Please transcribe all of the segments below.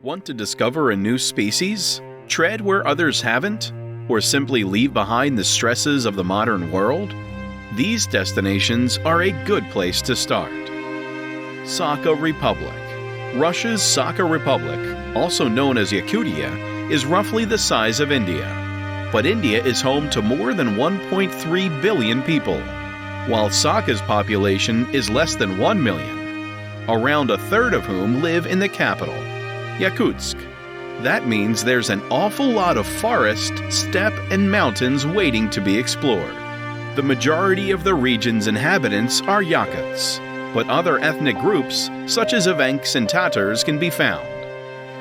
Want to discover a new species? Tread where others haven't? Or simply leave behind the stresses of the modern world? These destinations are a good place to start. Sakha Republic. Russia's Sakha Republic, also known as Yakutia, is roughly the size of India. But India is home to more than 1.3 billion people, while Sakha's population is less than 1 million, around a third of whom live in the capital, Yakutsk. That means there's an awful lot of forest, steppe, and mountains waiting to be explored. The majority of the region's inhabitants are Yakuts, but other ethnic groups, such as Evenks and Tatars, can be found.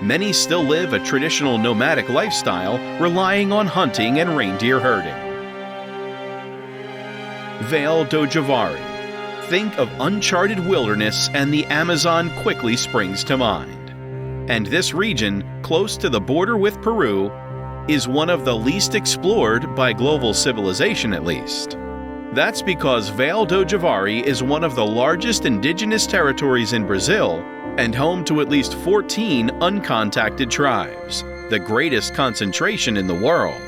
Many still live a traditional nomadic lifestyle, relying on hunting and reindeer herding. Vale do Javari. Think of uncharted wilderness and the Amazon quickly springs to mind. And this region, close to the border with Peru, is one of the least explored by global civilization at least. That's because Vale do Javari is one of the largest indigenous territories in Brazil and home to at least 14 uncontacted tribes, the greatest concentration in the world.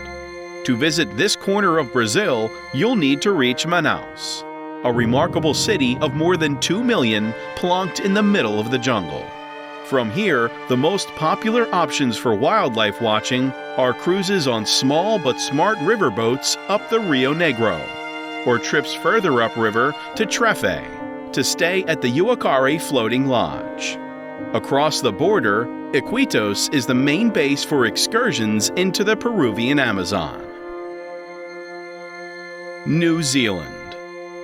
To visit this corner of Brazil, you'll need to reach Manaus, a remarkable city of more than 2 million plonked in the middle of the jungle. From here, the most popular options for wildlife watching are cruises on small but smart riverboats up the Rio Negro, or trips further upriver to Trefe to stay at the Uacaré Floating Lodge. Across the border, Iquitos is the main base for excursions into the Peruvian Amazon. New Zealand.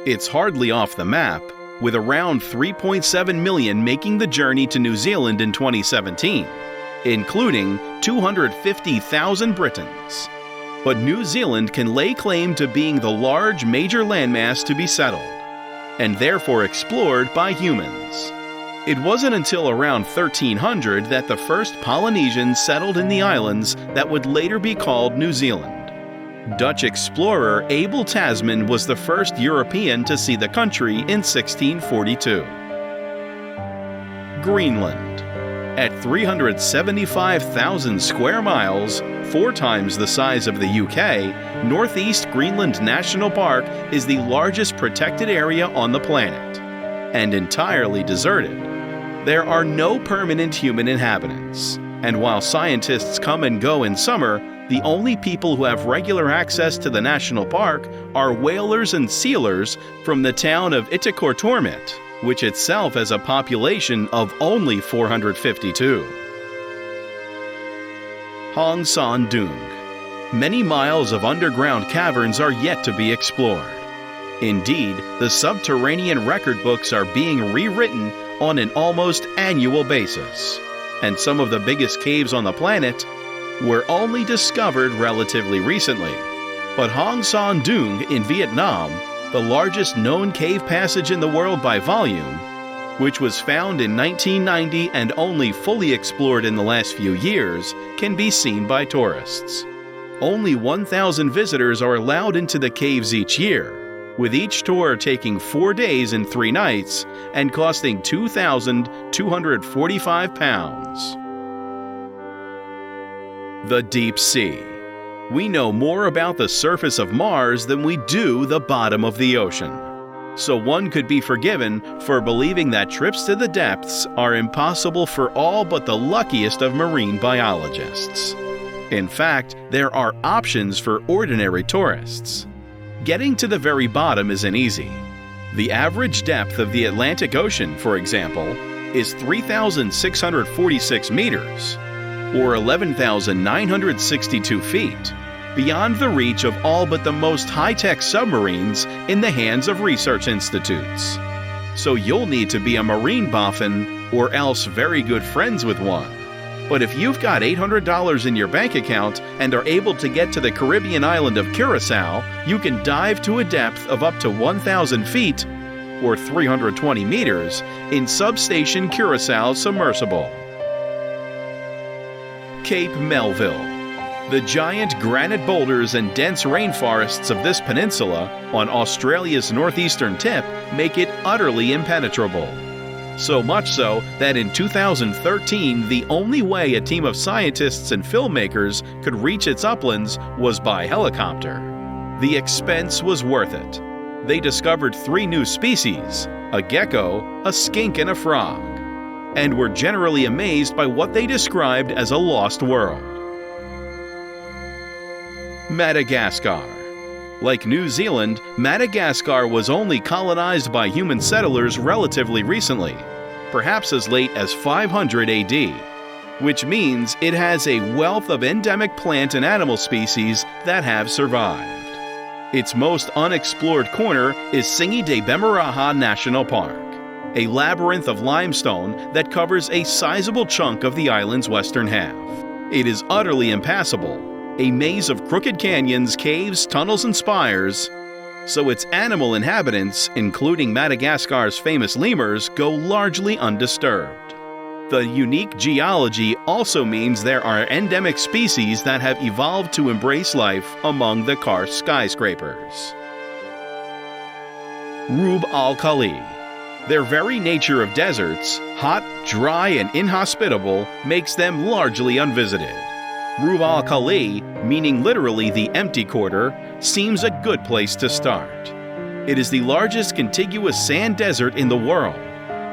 It's hardly off the map, with around 3.7 million making the journey to New Zealand in 2017, including 250,000 Britons. But New Zealand can lay claim to being the large major landmass to be settled, and therefore explored by humans. It wasn't until around 1300 that the first Polynesians settled in the islands that would later be called New Zealand. Dutch explorer Abel Tasman was the first European to see the country in 1642. Greenland. At 375,000 square miles, 4 times the size of the UK, Northeast Greenland National Park is the largest protected area on the planet, and entirely deserted. There are no permanent human inhabitants, and while scientists come and go in summer, the only people who have regular access to the national park are whalers and sealers from the town of Itakortormit, which itself has a population of only 452. Hong Son Doong. Many miles of underground caverns are yet to be explored. Indeed, the subterranean record books are being rewritten on an almost annual basis, and some of the biggest caves on the planet were only discovered relatively recently. But Hong Son Doong in Vietnam, the largest known cave passage in the world by volume, which was found in 1990 and only fully explored in the last few years, can be seen by tourists. Only 1,000 visitors are allowed into the caves each year, with each tour taking 4 days and 3 nights and costing £2,245. The deep sea. We know more about the surface of Mars than we do the bottom of the ocean. So one could be forgiven for believing that trips to the depths are impossible for all but the luckiest of marine biologists. In fact, there are options for ordinary tourists. Getting to the very bottom isn't easy. The average depth of the Atlantic Ocean, for example, is 3,646 meters, or 11,962 feet, beyond the reach of all but the most high-tech submarines in the hands of research institutes. So you'll need to be a marine boffin or else very good friends with one. But if you've got $800 in your bank account and are able to get to the Caribbean island of Curacao, you can dive to a depth of up to 1,000 feet, or 320 meters, in Substation Curacao submersible. Cape Melville. The giant granite boulders and dense rainforests of this peninsula on Australia's northeastern tip make it utterly impenetrable. So much so that in 2013, the only way a team of scientists and filmmakers could reach its uplands was by helicopter. The expense was worth it. They discovered 3 new species: a gecko, a skink, and a frog, and were generally amazed by what they described as a lost world. Madagascar. Like New Zealand, Madagascar was only colonized by human settlers relatively recently, perhaps as late as 500 AD, which means it has a wealth of endemic plant and animal species that have survived. Its most unexplored corner is Tsingy de Bemaraha National Park, a labyrinth of limestone that covers a sizable chunk of the island's western half. It is utterly impassable, a maze of crooked canyons, caves, tunnels, and spires, so its animal inhabitants, including Madagascar's famous lemurs, go largely undisturbed. The unique geology also means there are endemic species that have evolved to embrace life among the karst skyscrapers. Rub al Khali. Their very nature of deserts, hot, dry, and inhospitable, makes them largely unvisited. Rub al Khali, meaning literally the empty quarter, seems a good place to start. It is the largest contiguous sand desert in the world,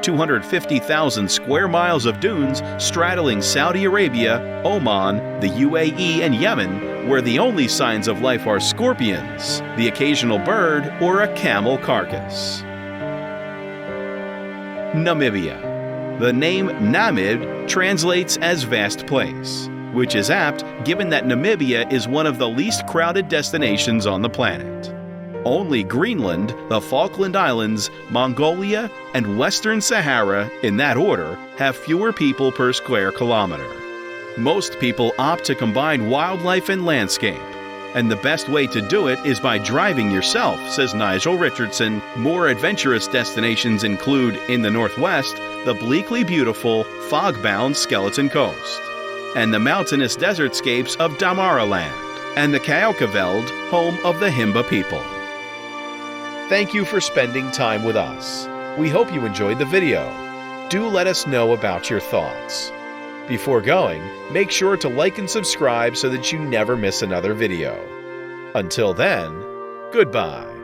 250,000 square miles of dunes straddling Saudi Arabia, Oman, the UAE, and Yemen, where the only signs of life are scorpions, the occasional bird, or a camel carcass. Namibia. The name Namib translates as vast place, which is apt given that Namibia is one of the least crowded destinations on the planet. Only Greenland, the Falkland Islands, Mongolia, and Western Sahara, in that order, have fewer people per square kilometer. Most people opt to combine wildlife and landscape, and the best way to do it is by driving yourself, says Nigel Richardson. More adventurous destinations include, in the northwest, the bleakly beautiful, fog-bound Skeleton Coast, and the mountainous desertscapes of Damaraland, and the Kyaukaveld, home of the Himba people. Thank you for spending time with us. We hope you enjoyed the video. Do let us know about your thoughts. Before going, make sure to like and subscribe so that you never miss another video. Until then, goodbye.